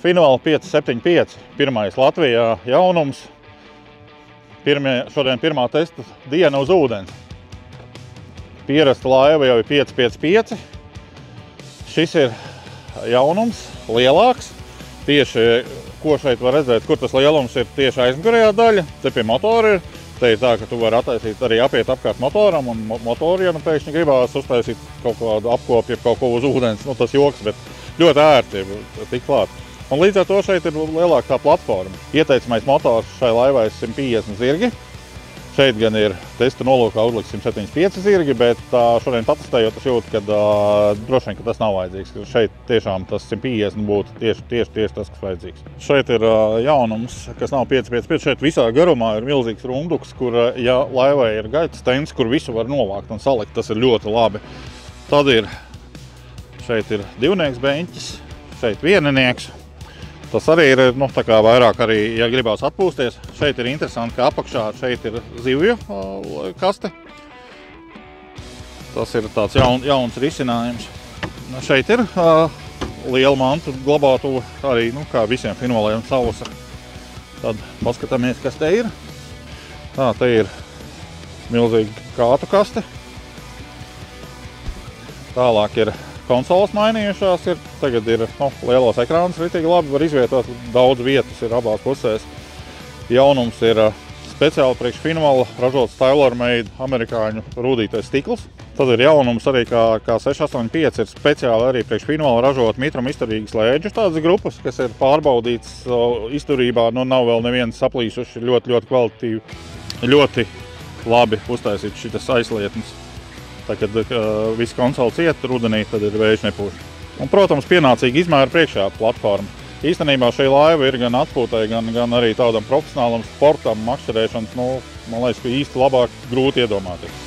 Finvala 575, pirmais Latvijā jaunums. Šodien pirmā testa diena uz ūdens. Pierasta laiva jau ir 555. Šis ir jaunums, lielāks. Tieši, ko šeit var redzēt, kur tas lielums ir tieši aizmugurējā daļa. Te pie motora ir. Te ir tā, ka tu vari attaisīt arī apiet apkārt motoram, un motori, ja nu pēkšņi gribās uztaisīt kaut kādu apkopi, kaut ko uz ūdens. Nu, tas joks, bet ļoti ērti ir tik klāt. Un līdz ar to šeit ir lielāka tā platforma. Ieteicamais motors šai laivai 150 zirgi. Šeit gan ir testa nolūkā uzlikt 175 zirgi, bet šodien patestējot, es jūtu, ka droši vien, ka tas nav vajadzīgs. Šeit tiešām tas 150 būtu tieši tas, kas vajadzīgs. Šeit ir jaunums, kas nav 555. Šeit visā garumā ir milzīgs runduks, kur, ja laivai ir gaitas stends, kur visu var novākt un salikt, tas ir ļoti labi. Tad šeit ir divnieks beņķis, šeit vieninieks. Tas arī ir, nu, tā kā vairāk arī, ja gribās atpūsties. Šeit ir interesanti, ka apakšā šeit ir zivju kaste. Tas ir tāds jauns risinājums. Šeit ir liela mantu glabātuve, arī, nu, kā visiem finvaliem sausa. Tad paskatāmies, kas te ir. Te ir milzīga kātu kaste. Tālāk ir konsoles mainījušās, tagad ir lielos ekrānus ritīgi labi, var izvietot daudz vietas ir abās pusēs. Jaunums ir speciāli priekš finvala ražots tailor-made amerikāņu rūdītais stikls. Tad ir jaunums arī kā 685 ir speciāli arī priekš finvala ražot mitram izturīgas lēģus tādas grupas, kas ir pārbaudīts izturībā, nu nav vēl neviens saplīsuši, ļoti kvalitatīvi, ļoti labi uztaisīt šitas aizlietnes. Tā, kad viss konsoles iet rudenī, tad ir vējš nepūš. Un, protams, pienācīgi izmēra priekšā platforma. Īstenībā šī laiva ir gan atpūtai, gan arī tādam profesionālam sportam, makšķerēšanas, nu, man liekas, ka īsti labāk grūti iedomāties.